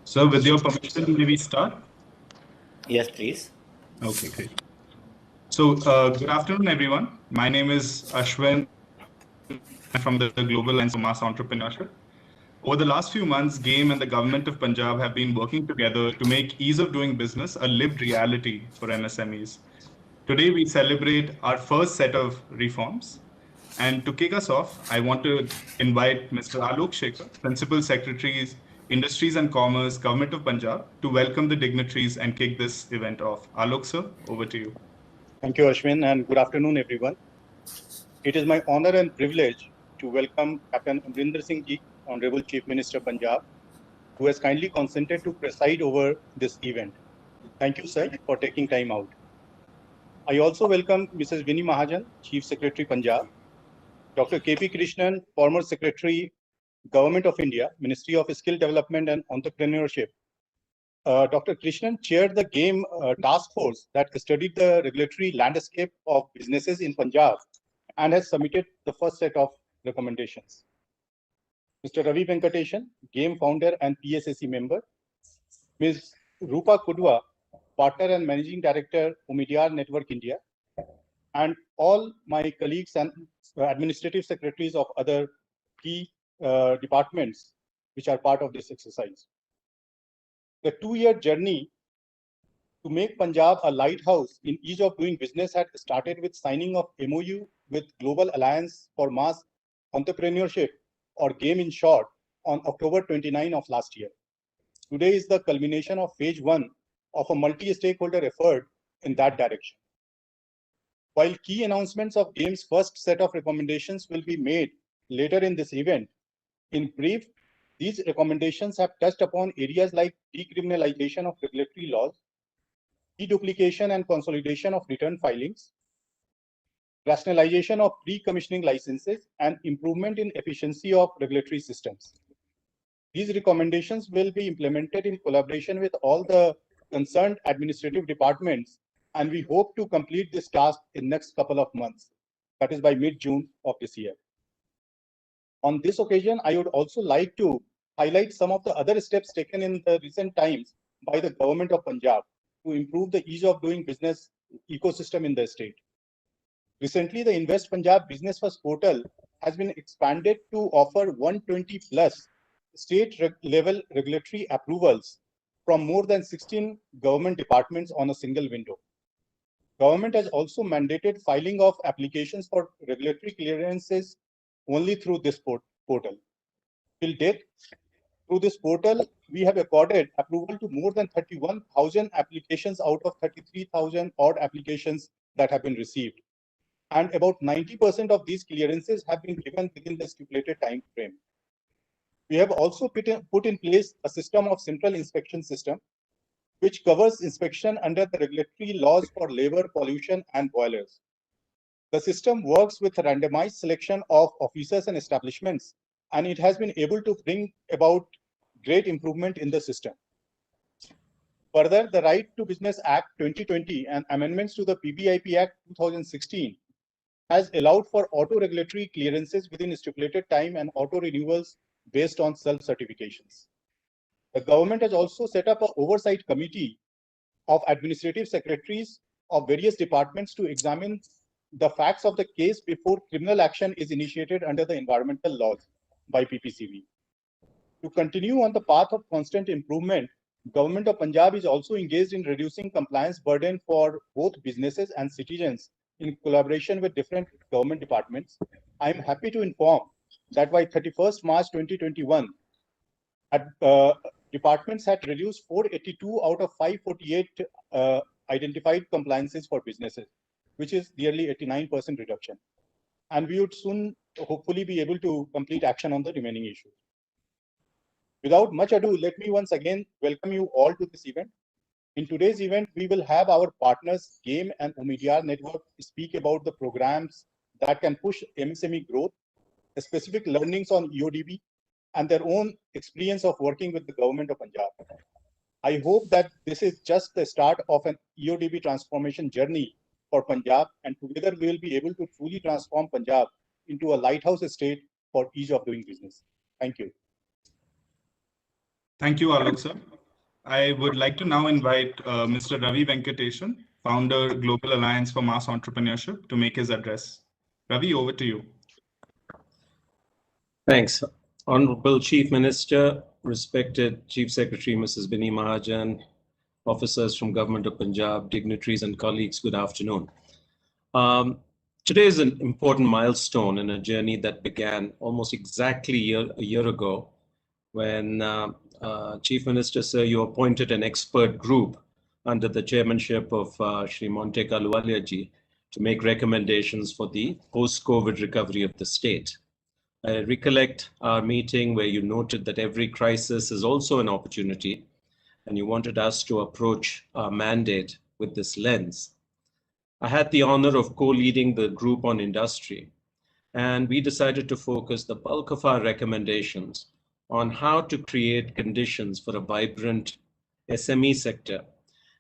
So with your permission, may we start? Yes, please. Okay, great. So good afternoon, everyone. My name is Ashwin. I'm from the Global Alliance for Mass Entrepreneurship. Over the last few months, GAME and the Government of Punjab have been working together to make ease of doing business a lived reality for MSMEs. Today, we celebrate our first set of reforms. And to kick us off, I want to invite Mr. Alok Shekhar, Principal Secretaries, Industries and Commerce, Government of Punjab, to welcome the dignitaries and kick this event off. Alok, sir, over to you. Thank you, Ashwin, and good afternoon, everyone. It is my honor and privilege to welcome Captain Amrinder Singh Ji, Honorable Chief Minister Punjab, who has kindly consented to preside over this event. Thank you, sir, for taking time out. I also welcome Mrs. Vini Mahajan, Chief Secretary Punjab, Dr. K.P. Krishnan, former Secretary, Government of India, Ministry of Skill Development and Entrepreneurship. Dr. Krishnan chaired the GAME task force that studied the regulatory landscape of businesses in Punjab and has submitted the first set of recommendations. Mr. Ravi Venkateshan, GAME founder and PSAC member. Ms. Rupa Kudwa, partner and managing director, Omidyar Network India. And all my colleagues and administrative secretaries of other key departments which are part of this exercise. The 2-year journey to make Punjab a lighthouse in ease of doing business had started with signing of MOU with Global Alliance for Mass Entrepreneurship, or GAME in short, on October 29 of last year. Today is the culmination of phase 1 of a multi-stakeholder effort in that direction. While key announcements of GAME's first set of recommendations will be made later in this event, in brief, these recommendations have touched upon areas like decriminalization of regulatory laws, deduplication and consolidation of return filings, rationalization of pre-commissioning licenses, and improvement in efficiency of regulatory systems. These recommendations will be implemented in collaboration with all the concerned administrative departments, and we hope to complete this task in next couple of months, that is by mid-June of this year. On this occasion, I would also like to highlight some of the other steps taken in the recent times by the Government of Punjab to improve the ease of doing business ecosystem in the state. Recently, the Invest Punjab Business First portal has been expanded to offer 120 plus state-level regulatory approvals from more than 16 government departments on a single window. Government has also mandated filing of applications for regulatory clearances only through this portal. Till date, through this portal, we have accorded approval to more than 31,000 applications out of 33,000 odd applications that have been received. And about 90% of these clearances have been given within the stipulated time frame. We have also put in place a system of central inspection system, which covers inspection under the regulatory laws for labor, pollution, and boilers. The system works with a randomized selection of officers and establishments, and it has been able to bring about great improvement in the system. Further, the Right to Business Act 2020 and amendments to the PBIP Act 2016 has allowed for auto-regulatory clearances within stipulated time and auto-renewals based on self-certifications. The government has also set up an oversight committee of administrative secretaries of various departments to examine the facts of the case before criminal action is initiated under the environmental laws by PPCB. To continue on the path of constant improvement, Government of Punjab is also engaged in reducing compliance burden for both businesses and citizens in collaboration with different government departments. I am happy to inform that by 31st March 2021, departments had reduced 482 out of 548 identified compliances for businesses, which is nearly 89% reduction. And we would soon hopefully be able to complete action on the remaining issues. Without much ado, let me once again welcome you all to this event. In today's event, we will have our partners, GAME and Omidyar Network, speak about the programs that can push MSME growth, the specific learnings on EODB, and their own experience of working with the Government of Punjab. I hope that this is just the start of an EODB transformation journey for Punjab, and together we will be able to truly transform Punjab into a lighthouse state for ease of doing business. Thank you. Thank you, Alok, sir. I would like to now invite Mr. Ravi Venkatesan, founder, Global Alliance for Mass Entrepreneurship, to make his address. Ravi, over to you. Thanks. Honorable Chief Minister, respected Chief Secretary, Mrs. Vini Mahajan, officers from Government of Punjab, dignitaries and colleagues, good afternoon. Today is an important milestone in a journey that began almost exactly a year ago when Chief Minister, sir, you appointed an expert group under the chairmanship of Shri Monte Kaluwalia ji to make recommendations for the post-COVID recovery of the state. I recollect our meeting where you noted that every crisis is also an opportunity, and you wanted us to approach our mandate with this lens. I had the honor of co-leading the group on industry, and we decided to focus the bulk of our recommendations on how to create conditions for a vibrant SME sector.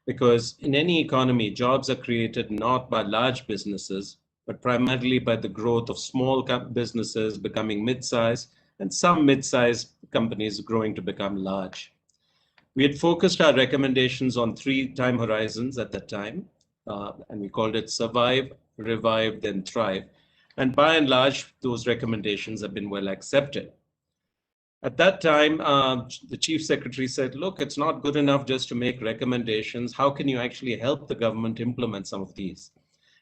Because in any economy, jobs are created not by large businesses, but primarily by the growth of small businesses becoming mid-size and some mid-size companies growing to become large. We had focused our recommendations on 3 time horizons at that time, and we called it survive, revive, then thrive. And by and large, those recommendations have been well accepted. At that time, the Chief Secretary said, look, it's not good enough just to make recommendations. How can you actually help the government implement some of these?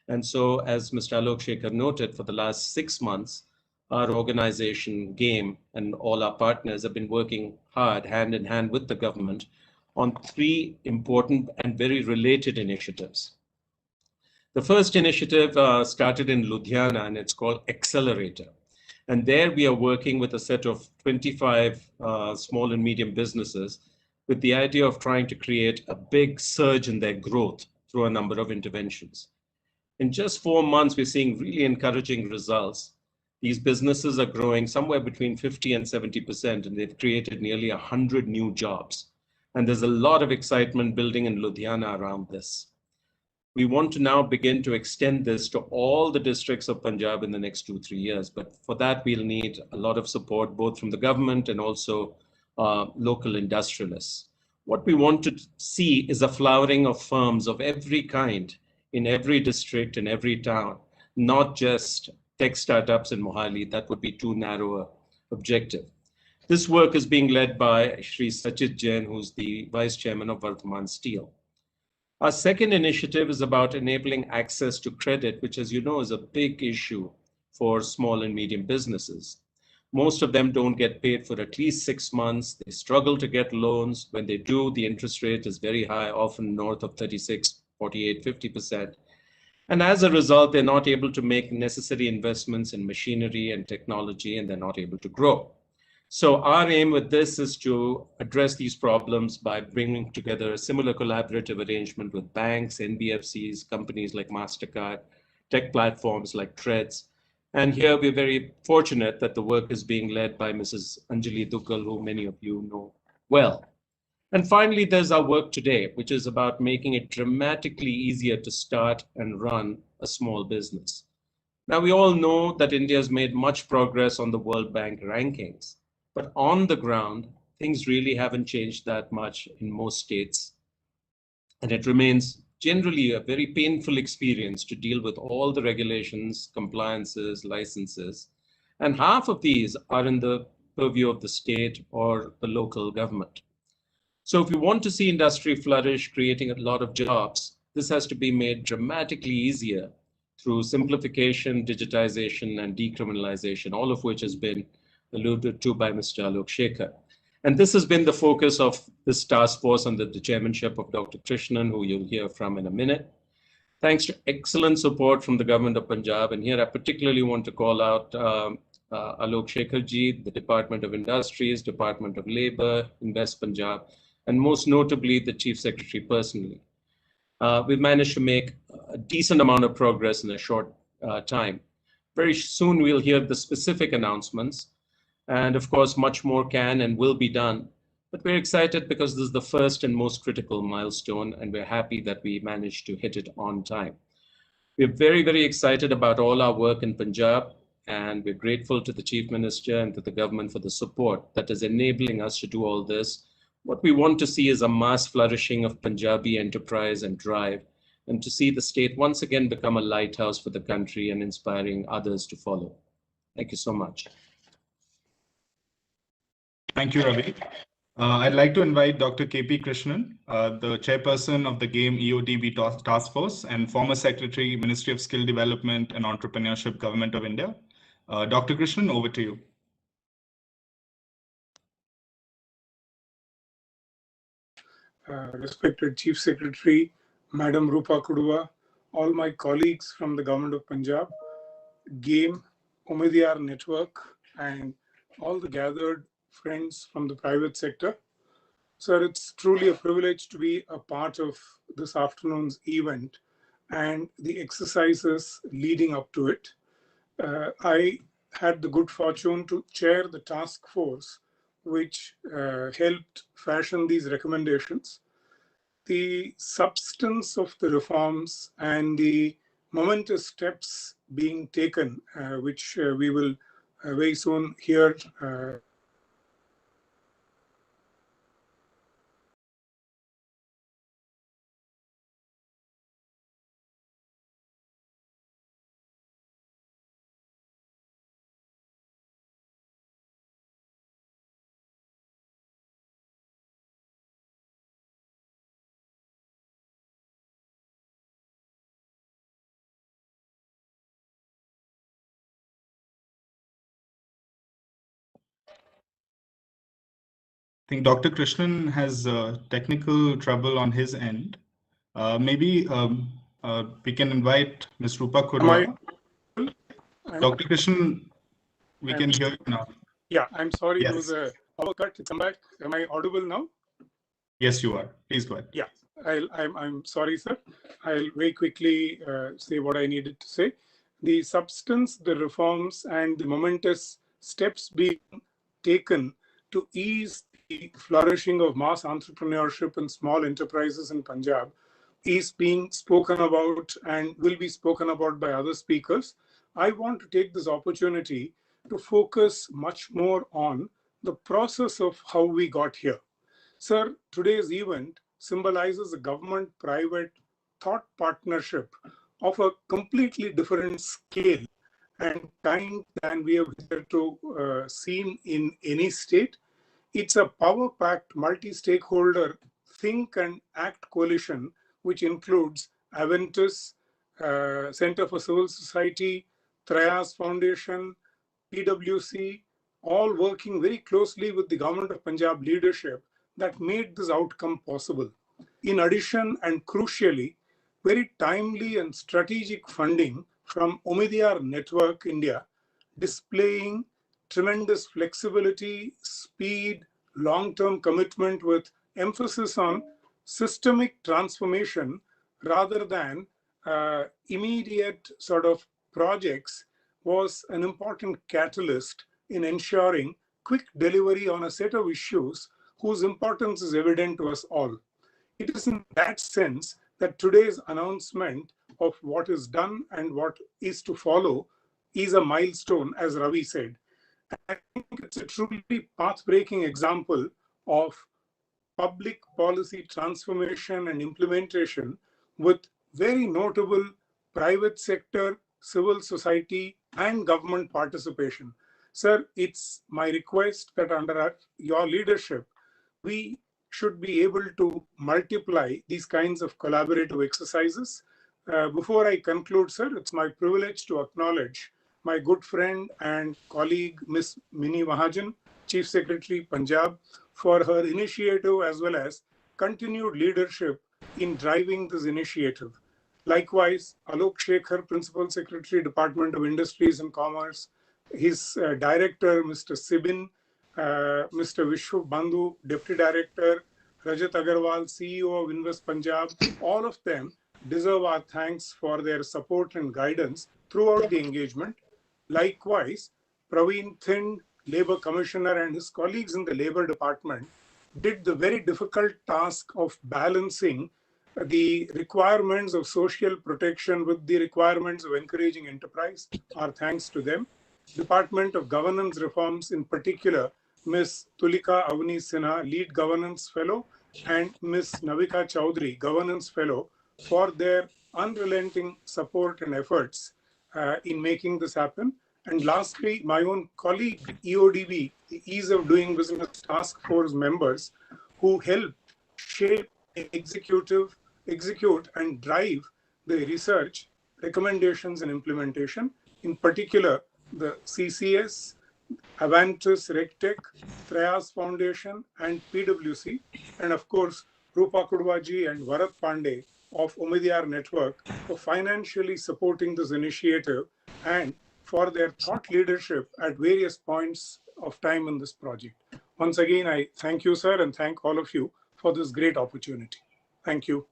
And so, as Mr. Alok Shekhar noted, for the last 6 months, our organization, GAME, and all our partners have been working hard, hand in hand with the government, on 3 important and very related initiatives. The first initiative started in Ludhiana, and it's called Accelerator. And there we are working with a set of 25 small and medium businesses with the idea of trying to create a big surge in their growth through a number of interventions. In just 4 months, we're seeing really encouraging results. These businesses are growing somewhere between 50 and 70%, and they've created nearly 100 new jobs. And there's a lot of excitement building in Ludhiana around this. We want to now begin to extend this to all the districts of Punjab in the next 2-3 years. But for that, we'll need a lot of support, both from the government and also local industrialists. What we want to see is a flowering of firms of every kind in every district, in every town, not just tech startups in Mohali. That would be too narrow an objective. This work is being led by Shri Sachit Jain, who's the Vice Chairman of Vardhaman Steel. Our second initiative is about enabling access to credit, which, as you know, is a big issue for small and medium businesses. Most of them don't get paid for at least 6 months. They struggle to get loans. When they do, the interest rate is very high, often north of 36, 48, 50%. And as a result, they're not able to make necessary investments in machinery and technology, and they're not able to grow. So our aim with this is to address these problems by bringing together a similar collaborative arrangement with banks, NBFCs, companies like MasterCard, tech platforms like Threads. And here we're very fortunate that the work is being led by Mrs. Anjali Duggal, who many of you know well. And finally, there's our work today, which is about making it dramatically easier to start and run a small business. Now, we all know that India has made much progress on the World Bank rankings. But on the ground, things really haven't changed that much in most states. And it remains generally a very painful experience to deal with all the regulations, compliances, licenses. And half of these are in the purview of the state or the local government. So if we want to see industry flourish, creating a lot of jobs, this has to be made dramatically easier through simplification, digitization, and decriminalization, all of which has been alluded to by Mr. Alok Shekhar. And this has been the focus of this task force under the chairmanship of Dr. Krishnan, who you'll hear from in a minute. Thanks to excellent support from the Government of Punjab. And here I particularly want to call out Alok Shekhar ji, the Department of Industries, Department of Labor, Invest Punjab, and most notably the Chief Secretary personally. We've managed to make a decent amount of progress in a short time. Very soon we'll hear the specific announcements. And of course, much more can and will be done. But we're excited because this is the first and most critical milestone, and we're happy that we managed to hit it on time. We're very, very excited about all our work in Punjab, and we're grateful to the Chief Minister and to the government for the support that is enabling us to do all this What we want to see is a mass flourishing of Punjabi enterprise and drive, and to see the state once again become a lighthouse for the country and inspiring others to follow. Thank you so much. Thank you, Ravi. I'd like to invite Dr. K.P. Krishnan, the chairperson of the GAME EOTB Task Force and former Secretary, Ministry of Skill Development and Entrepreneurship, Government of India. Dr. Krishnan, over to you. Respected Chief Secretary, Madam Rupa Kudua, all my colleagues from the Government of Punjab, GAME, Omidyar Network, and all the gathered friends from the private sector. Sir, it's truly a privilege to be a part of this afternoon's event and the exercises leading up to it. I had the good fortune to chair the task force which helped fashion these recommendations. The substance of the reforms and the momentous steps being taken, which we will very soon hear I think Dr. Krishnan has technical trouble on his end. Maybe we can invite Ms. Rupa Kudua. Dr. Krishnan, we can hear you now. Yeah, I'm sorry, Yes. There was a power cut. Come back. Am I audible now? Yes, you are. Please go ahead. Yeah, I'm sorry, sir. I'll very quickly say what I needed to say. The substance, the reforms, and the momentous steps being taken to ease the flourishing of mass entrepreneurship and small enterprises in Punjab is being spoken about and will be spoken about by other speakers. I want to take this opportunity to focus much more on the process of how we got here. Sir, today's event symbolizes a government-private thought partnership of a completely different scale and kind than we have hitherto seen in any state. It's a power-packed multi-stakeholder think and act coalition, which includes Aventus, Center for Civil Society, Trayas Foundation, PwC, all working very closely with the Government of Punjab leadership that made this outcome possible. In addition, and crucially, very timely and strategic funding from Omidyar Network India, displaying tremendous flexibility, speed, long-term commitment with emphasis on systemic transformation rather than immediate sort of projects was an important catalyst in ensuring quick delivery on a set of issues whose importance is evident to us all. It is in that sense that today's announcement of what is done and what is to follow is a milestone, as Ravi said. I think it's a truly path-breaking example of public policy transformation and implementation with very notable private sector, civil society, and government participation. Sir, it's my request that under your leadership, we should be able to multiply these kinds of collaborative exercises. Before I conclude, sir, it's my privilege to acknowledge my good friend and colleague, Ms. Vini Mahajan, Chief Secretary, Punjab, for her initiative as well as continued leadership in driving this initiative. Likewise, Alok Shekhar, Principal Secretary, Department of Industries and Commerce, his director, Mr. Sibin, Mr. Vishwa Bandhu, Deputy Director, Rajat Agarwal, CEO of Invest Punjab, all of them deserve our thanks for their support and guidance throughout the engagement. Likewise, Praveen Thind, Labour Commissioner, and his colleagues in the Labour Department did the very difficult task of balancing the requirements of social protection with the requirements of encouraging enterprise. Our thanks to them. Department of Governance Reforms in particular Ms. Tulika Avni Sinha, Lead Governance Fellow, and Ms. Navika Chowdhury, Governance Fellow, for their unrelenting support and efforts in making this happen. And lastly, my own colleague, EODB, the Ease of Doing Business Task Force members, who helped shape, execute, and drive the research, recommendations, and implementation. In particular, the CCS, Avantis RegTech, Trayas Foundation, and PwC, and of course, Rupa Kudwaji and Varat Pandey of Omidyar Network for financially supporting this initiative and for their thought leadership at various points of time in this project. Once again, I thank you, sir, and thank all of you for this great opportunity. Thank you.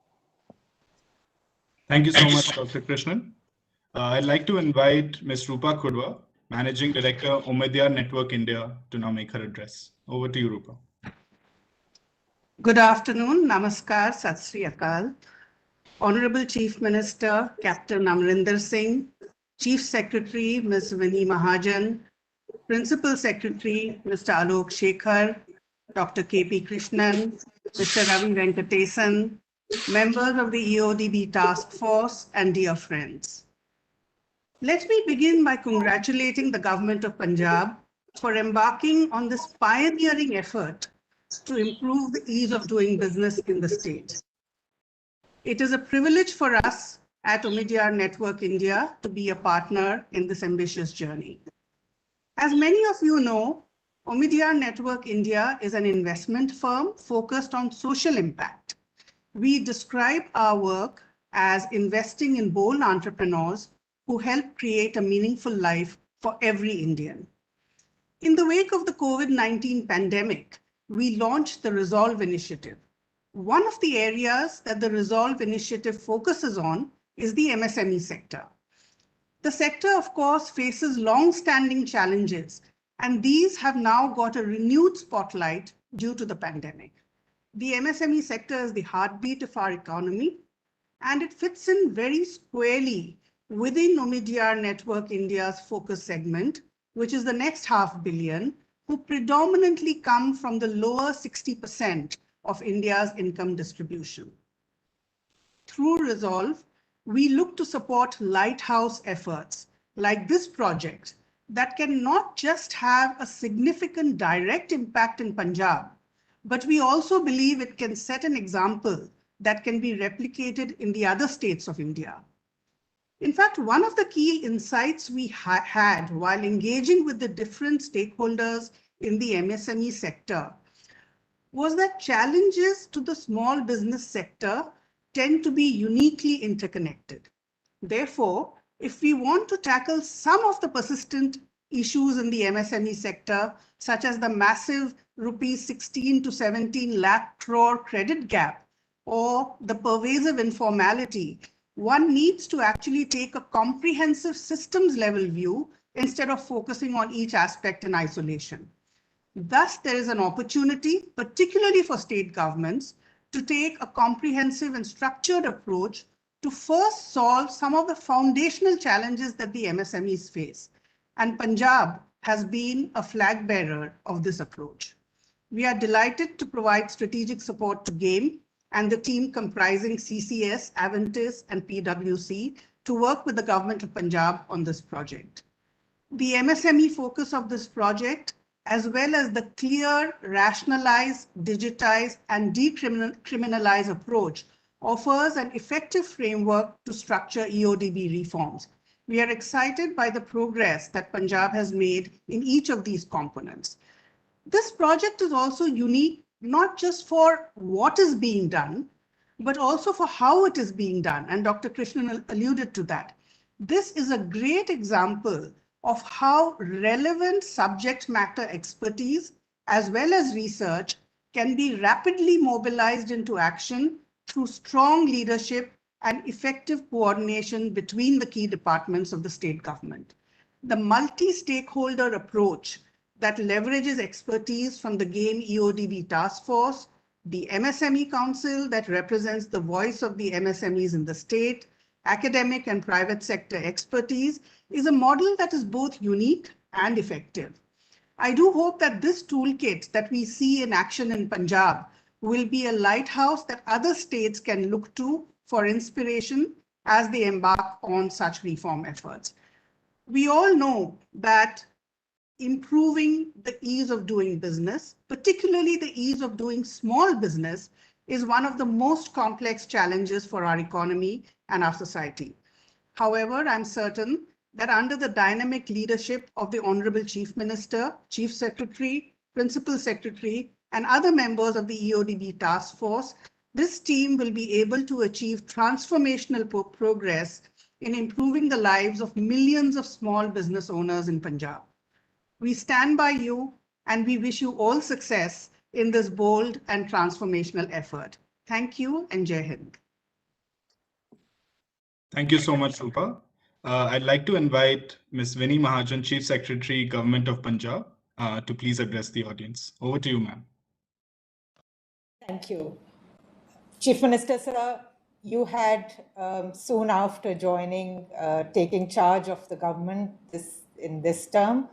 Thank you so much, Dr. Krishnan. I'd like to invite Ms. Rupa Kudwa, Managing Director, Omidyar Network India, to now make her address. Over to you, Rupa. Good afternoon, Namaskar, Sat Sri Akal. Honorable Chief Minister, Captain Amrinder Singh, Chief Secretary, Ms. Vini Mahajan, Principal Secretary, Mr. Alok Shekhar, Dr. K.P. Krishnan, Mr. Ravi Venkatesan, members of the EODB task force, and dear friends. Let me begin by congratulating the Government of Punjab for embarking on this pioneering effort to improve the ease of doing business in the state. It is a privilege for us at Omidyar Network India to be a partner in this ambitious journey. As many of you know, Omidyar Network India is an investment firm focused on social impact. We describe our work as investing in bold entrepreneurs who help create a meaningful life for every Indian. In the wake of the COVID-19 pandemic, we launched the Resolve Initiative. One of the areas that the Resolve Initiative focuses on is the MSME sector. The sector, of course, faces long-standing challenges, and these have now got a renewed spotlight due to the pandemic. The MSME sector is the heartbeat of our economy, and it fits in very squarely within Omidyar Network India's focus segment, which is the next $500 million, who predominantly come from the lower 60% of India's income distribution. Through Resolve, we look to support lighthouse efforts like this project that can not just have a significant direct impact in Punjab, but we also believe it can set an example that can be replicated in the other states of India. In fact, one of the key insights we had while engaging with the different stakeholders in the MSME sector was that challenges to the small business sector tend to be uniquely interconnected. Therefore, if we want to tackle some of the persistent issues in the MSME sector, such as the massive rupees 16 to 17 lakh crore credit gap or the pervasive informality, one needs to actually take a comprehensive systems level view instead of focusing on each aspect in isolation. Thus, there is an opportunity, particularly for state governments, to take a comprehensive and structured approach to first solve some of the foundational challenges that the MSMEs face. And Punjab has been a flag bearer of this approach. We are delighted to provide strategic support to GAME and the team comprising CCS, Avantis, and PwC to work with the Government of Punjab on this project. The MSME focus of this project, as well as the clear, rationalize, digitize, and decriminalize approach, offers an effective framework to structure EODB reforms. We are excited by the progress that Punjab has made in each of these components. This project is also unique, not just for what is being done, but also for how it is being done. And Dr. Krishnan alluded to that. This is a great example of how relevant subject matter expertise, as well as research, can be rapidly mobilized into action through strong leadership and effective coordination between the key departments of the state government. The multi-stakeholder approach that leverages expertise from the GAME EODB task force, the MSME Council that represents the voice of the MSMEs in the state, academic and private sector expertise, is a model that is both unique and effective. I do hope that this toolkit that we see in action in Punjab will be a lighthouse that other states can look to for inspiration as they embark on such reform efforts. We all know that improving the ease of doing business, particularly the ease of doing small business, is one of the most complex challenges for our economy and our society. However, I'm certain that under the dynamic leadership of the Honorable Chief Minister, Chief Secretary, Principal Secretary, and other members of the EODB task force, this team will be able to achieve transformational progress in improving the lives of millions of small business owners in Punjab. We stand by you and we wish you all success in this bold and transformational effort. Thank you and Jai Hind. Thank you so much, Rupa. I'd like to invite Ms. Vini Mahajan, Chief Secretary, Government of Punjab, to please address the audience. Over to you, ma'am. Thank you. Chief Minister, sir, you had soon after joining, taking charge of the government in this term,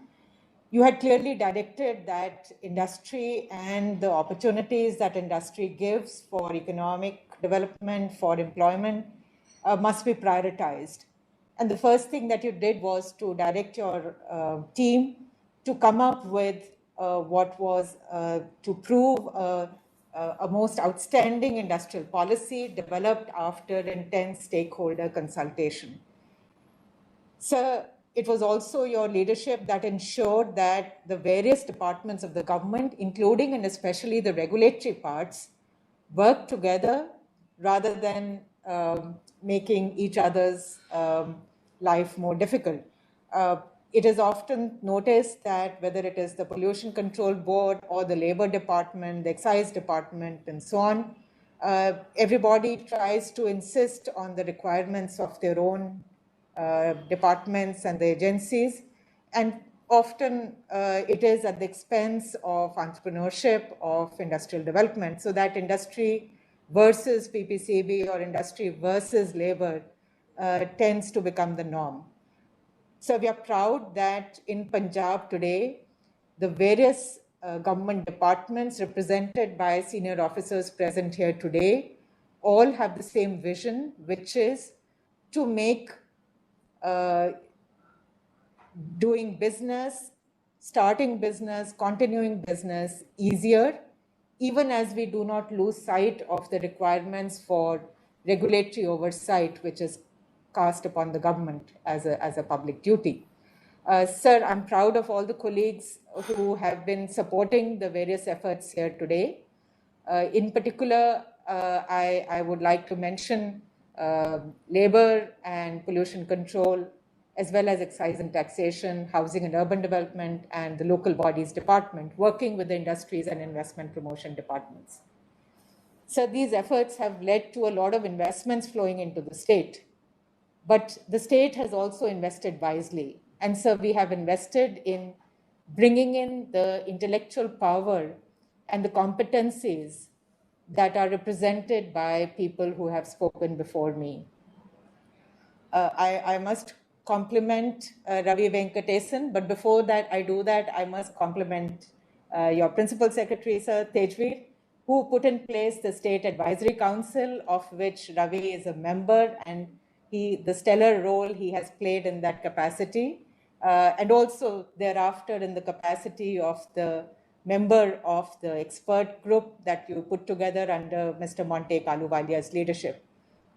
you had clearly directed that industry and the opportunities that industry gives for economic development, for employment, must be prioritized. And the first thing that you did was to direct your team to come up with what was to prove a most outstanding industrial policy developed after intense stakeholder consultation. So it was also your leadership that ensured that the various departments of the government, including and especially the regulatory parts, work together rather than making each other's life more difficult. It is often noticed that whether it is the Pollution Control Board or the Labor Department, the Excise Department, and so on, everybody tries to insist on the requirements of their own departments and the agencies, and often it is at the expense of entrepreneurship, of industrial development, so that industry versus PPCB or industry versus labor tends to become the norm. So we are proud that in Punjab today, the various government departments represented by senior officers present here today all have the same vision, which is to make doing business, starting business, continuing business easier, even as we do not lose sight of the requirements for regulatory oversight, which is cast upon the government as a public duty. Sir, I'm proud of all the colleagues who have been supporting the various efforts here today. In particular, I would like to mention labor and pollution control, as well as excise and taxation, housing and urban development, and the local bodies department, working with the industries and investment promotion departments. So these efforts have led to a lot of investments flowing into the state. But the state has also invested wisely. And so we have invested in bringing in the intellectual power and the competencies that are represented by people who have spoken before me. I must compliment Ravi Venkatesan, but before that, I must compliment your Principal Secretary, Sir Tejveer, who put in place the State Advisory Council, of which Ravi is a member, and the stellar role he has played in that capacity, and also thereafter in the capacity of the member of the expert group that you put together under Mr. Monte Kaluvalia's leadership.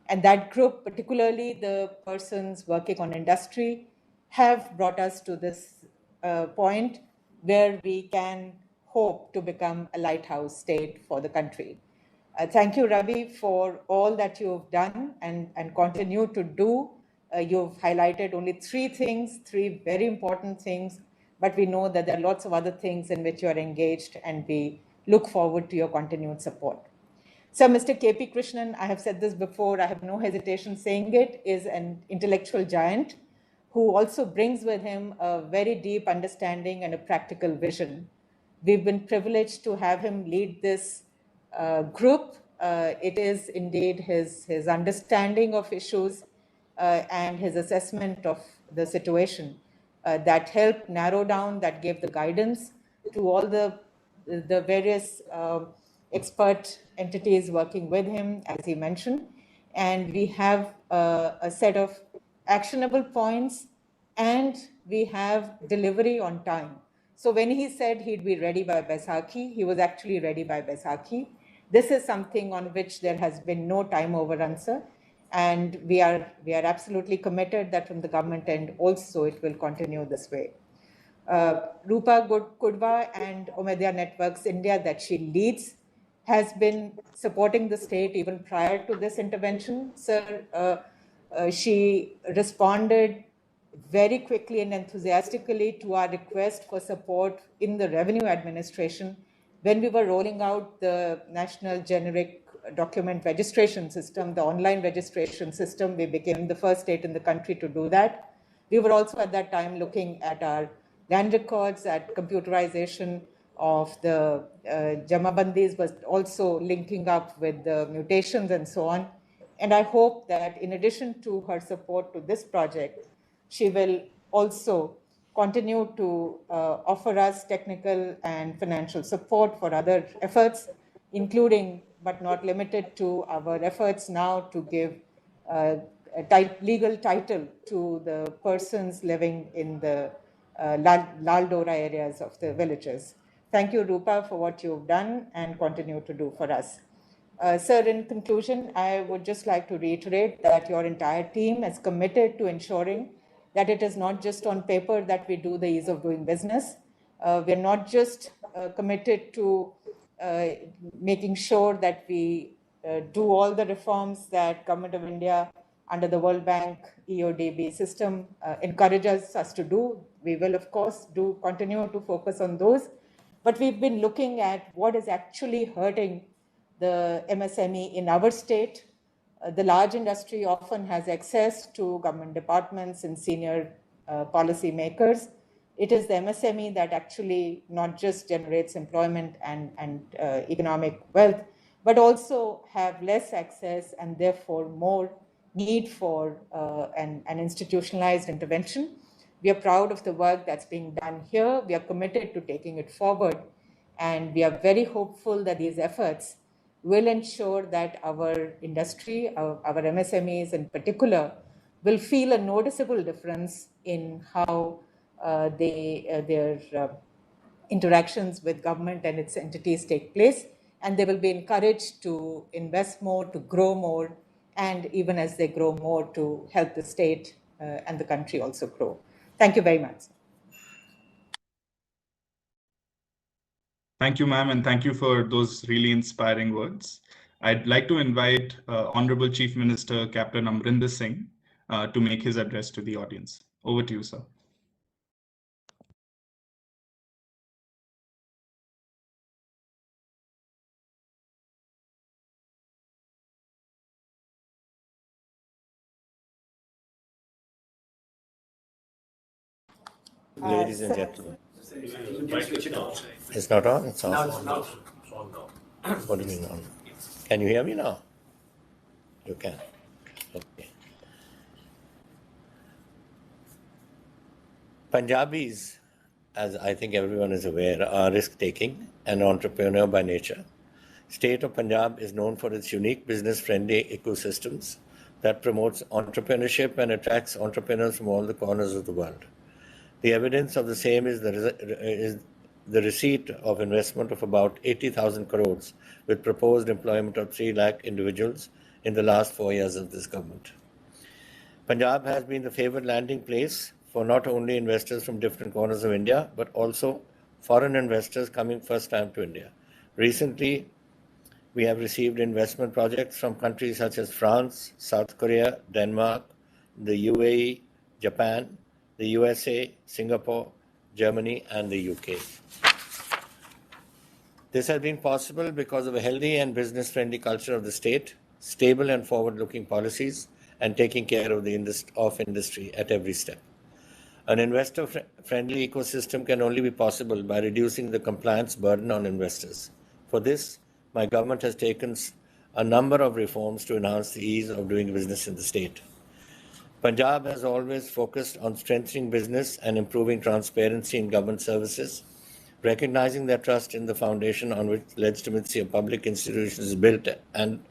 And that group, particularly the persons working on industry, have brought us to this point where we can hope to become a lighthouse state for the country. Thank you, Ravi, for all that you've done and continue to do. You've highlighted only three very important things, but we know that there are lots of other things in which you are engaged, and we look forward to your continued support. So Mr. K.P. Krishnan, I have said this before, I have no hesitation saying it, is an intellectual giant who also brings with him a very deep understanding and a practical vision. We've been privileged to have him lead this group. It is indeed his understanding of issues and his assessment of the situation that helped narrow down, that gave the guidance. to all the various expert entities working with him, as he mentioned. And we have a set of actionable points, and we have delivery on time. So when he said he'd be ready by Baisakhi, he was actually ready by Baisakhi. This is something on which there has been no time overrun, sir. And we are absolutely committed that from the government end also it will continue this way. Rupa Kudva and Omidyar Networks India that she leads has been supporting the state even prior to this intervention. Sir, she responded very quickly and enthusiastically to our request for support in the revenue administration when we were rolling out the National Generic Document Registration System, the online registration system. We became the first state in the country to do that. We were also at that time looking at our land records, at computerization of the Jamabandis, but also linking up with the mutations and so on. And I hope that in addition to her support to this project, she will also continue to offer us technical and financial support for other efforts, including but not limited to our efforts now to give legal title to the persons living in the Lal Dora areas of the villages. Thank you, Rupa, for what you've done and continue to do for us. Sir, in conclusion, I would just like to reiterate that your entire team is committed to ensuring that it is not just on paper that we do the ease of doing business. We're not just committed to making sure that we do all the reforms that Government of India under the World Bank EODB system encourages us to do. We will, of course, continue to focus on those. But we've been looking at what is actually hurting the MSME in our state. The large industry often has access to government departments and senior policy makers. It is the MSME that actually not just generates employment and economic wealth, but also have less access and therefore more need for an institutionalized intervention. We are proud of the work that's being done here. We are committed to taking it forward. And we are very hopeful that these efforts will ensure that our industry, our MSMEs in particular, will feel a noticeable difference in how their interactions with government and its entities take place. And they will be encouraged to invest more, to grow more, and even as they grow more, to help the state and the country also grow. Thank you very much. Thank you, ma'am, and thank you for those really inspiring words. I'd like to invite Honorable Chief Minister Captain Amrinder Singh to make his address to the audience. Over to you, sir. Ladies and gentlemen. It's not on? It's off. Now it's on now. What do you mean on? Can you hear me now? You can. Okay. Punjabis, as I think everyone is aware, are risk-taking and entrepreneur by nature. State of Punjab is known for its unique business-friendly ecosystems that promotes entrepreneurship and attracts entrepreneurs from all the corners of the world. The evidence of the same is the receipt of investment of about 80,000 crores with proposed employment of 3 lakh individuals in the last 4 years of this government. Punjab has been the favored landing place for not only investors from different corners of India, but also foreign investors coming first time to India. Recently, we have received investment projects from countries such as France, South Korea, Denmark, the UAE, Japan, the USA, Singapore, Germany, and the UK. This has been possible because of a healthy and business-friendly culture of the state, stable and forward-looking policies, and taking care of the industry at every step. An investor-friendly ecosystem can only be possible by reducing the compliance burden on investors. For this, my government has taken a number of reforms to enhance the ease of doing business in the state. Punjab has always focused on strengthening business and improving transparency in government services. Recognizing that trust in the foundation on which legitimacy of public institutions is built and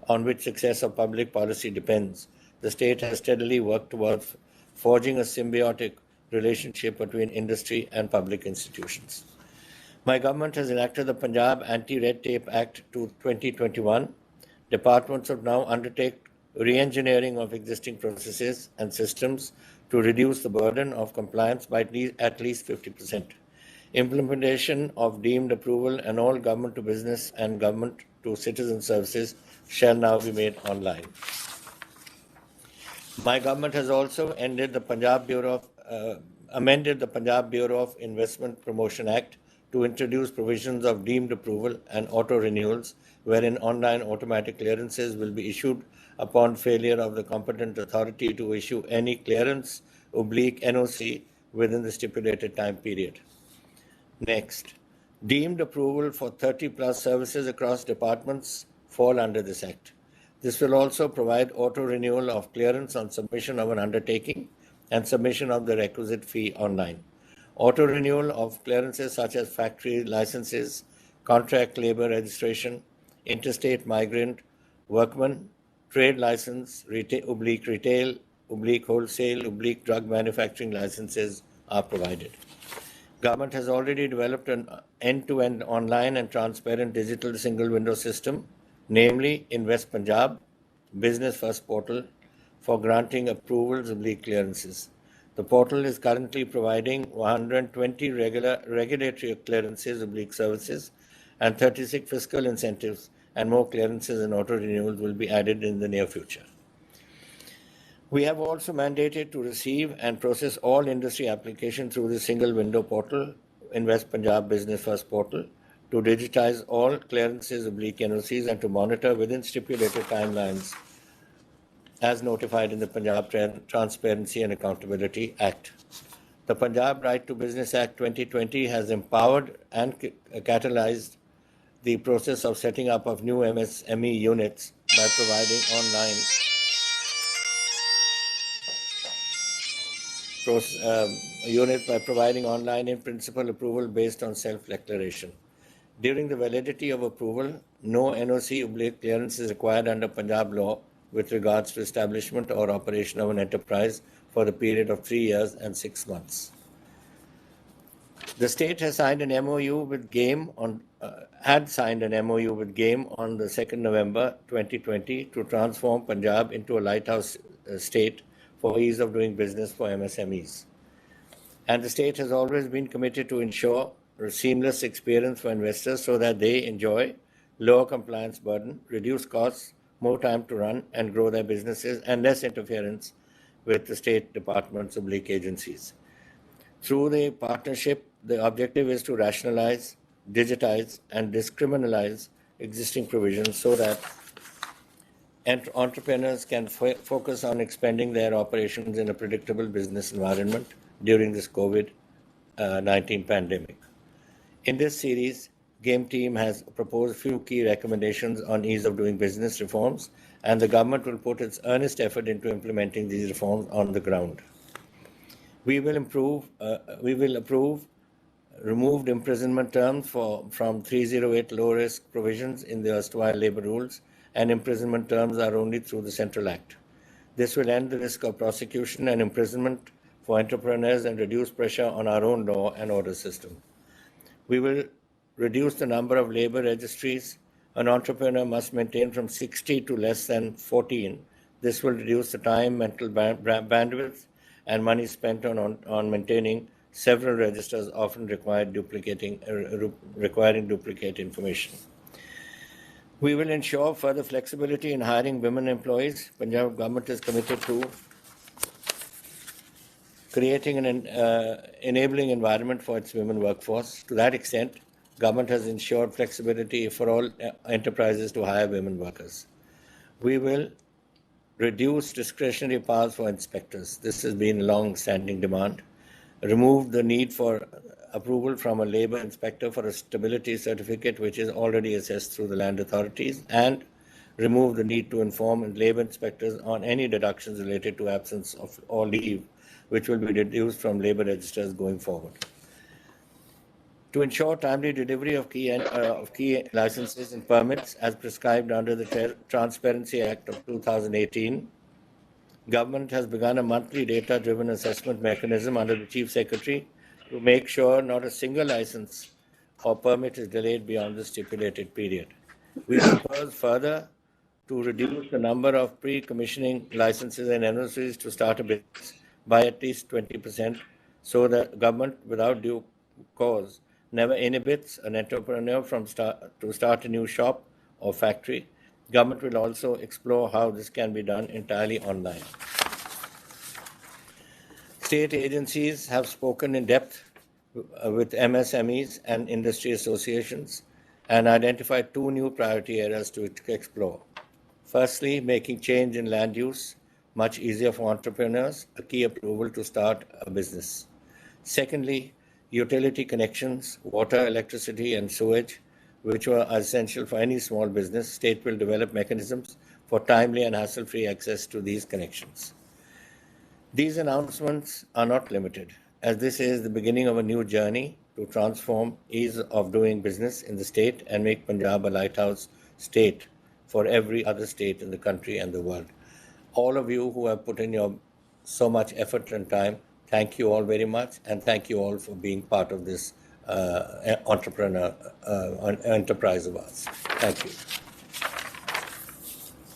on which success of public policy depends, the state has steadily worked towards forging a symbiotic relationship between industry and public institutions. My government has enacted the Punjab Anti-Red Tape Act 2021. Departments will now undertake re-engineering of existing processes and systems to reduce the burden of compliance by at least 50%. Implementation of deemed approval and all government to business and government to citizen services shall now be made online. My government has also amended the Punjab Bureau of Investment Promotion Act to introduce provisions of deemed approval and auto renewals, wherein online automatic clearances will be issued upon failure of the competent authority to issue any clearance/NOC within the stipulated time period. Next, deemed approval for 30-plus services across departments fall under this Act. This will also provide auto-renewal of clearance on submission of an undertaking and submission of the requisite fee online. Auto-renewal of clearances such as factory licenses, contract labor registration, interstate migrant workman, trade license, retail/wholesale/drug manufacturing licenses are provided. Government has already developed an end-to-end online and transparent digital single window system, namely Invest Punjab Business First Portal, for granting approvals/clearances. The portal is currently providing 120 regulatory clearances/services and 36 fiscal incentives, and more clearances and auto renewals will be added in the near future. We have also mandated to receive and process all industry applications through the single window portal, Invest Punjab Business First Portal, to digitize all clearances/NOCs and to monitor within stipulated timelines as notified in the Punjab Transparency and Accountability Act. The Punjab Right to Business Act 2020 has empowered and catalyzed the process of setting up of new MSME units by providing online in-principle approval based on self-declaration. During the validity of approval, no NOC/clearance is required under Punjab law with regards to establishment or operation of an enterprise for the period of 3 years and 6 months. The state has signed an MOU with GAME on the 2nd November 2020 to transform Punjab into a lighthouse state for ease of doing business for MSMEs. And the state has always been committed to ensure a seamless experience for investors so that they enjoy lower compliance burden, reduce costs, more time to run and grow their businesses, and less interference with the state departments/agencies. Through the partnership, the objective is to rationalize, digitize, and discriminalize existing provisions so that entrepreneurs can focus on expanding their operations in a predictable business environment during this COVID-19 pandemic. In this series, GAME team has proposed a few key recommendations on ease of doing business reforms, and the government will put its earnest effort into implementing these reforms on the ground. We will approve removed imprisonment terms from 308 low-risk provisions in the erstwhile labour rules, and imprisonment terms are only through the Central Act. This will end the risk of prosecution and imprisonment for entrepreneurs and reduce pressure on our own law and order system. We will reduce the number of labour registries an entrepreneur must maintain from 60 to less than 14. This will reduce the time, mental bandwidth, and money spent on maintaining several registers, often requiring duplicate information. We will ensure further flexibility in hiring women employees. Punjab government is committed to creating an enabling environment for its women workforce. To that extent, government has ensured flexibility for all enterprises to hire women workers. We will reduce discretionary powers for inspectors. This has been a long-standing demand. Remove the need for approval from a labour inspector for a stability certificate which is already assessed through the land authorities, and remove the need to inform labour inspectors on any deductions related to absence of or leave, which will be deduced from labour registers going forward. To ensure timely delivery of key licenses and permits as prescribed under the Transparency Act of 2018, Government has begun a monthly data-driven assessment mechanism under the Chief Secretary to make sure not a single license or permit is delayed beyond the stipulated period. We propose further to reduce the number of pre-commissioning licenses and NOCs to start a business by at least 20%, so that government, without due cause, never inhibits an entrepreneur to start a new shop or factory. Government will also explore how this can be done entirely online. State agencies have spoken in depth with MSMEs and industry associations and identified two new priority areas to explore. Firstly, making change in land use much easier for entrepreneurs, a key approval to start a business. Secondly, utility connections, water, electricity, and sewage, which were essential for any small business. State will develop mechanisms for timely and hassle-free access to these connections. These announcements are not limited, as this is the beginning of a new journey to transform ease of doing business in the state and make Punjab a lighthouse state for every other state in the country and the world. All of you who have put in so much effort and time, thank you all very much, and thank you all for being part of this enterprise of ours. Thank you.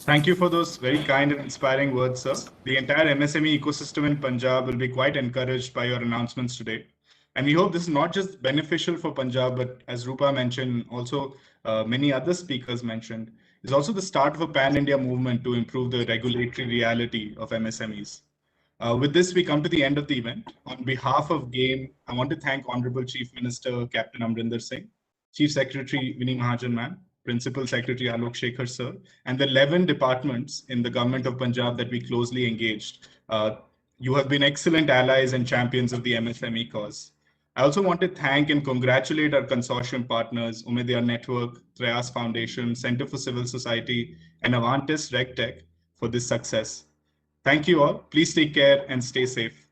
Thank you for those very kind and inspiring words, sir. The entire MSME ecosystem in Punjab will be quite encouraged by your announcements today. And we hope this is not just beneficial for Punjab, but as Rupa mentioned, also many other speakers mentioned, is also the start of a pan-India movement to improve the regulatory reality of MSMEs. With this, we come to the end of the event. On behalf of GAME, I want to thank Honorable Chief Minister Captain Amrinder Singh, Chief Secretary Vini Mahajan ma'am, Principal Secretary Alok Shekhar sir, and the 11 departments in the Government of Punjab that we closely engaged. You have been excellent allies and champions of the MSME cause. I also want to thank and congratulate our consortium partners, Omidyar Network, Trayas Foundation, Center for Civil Society, and Avantis RegTech for this success. Thank you all. Please take care and stay safe.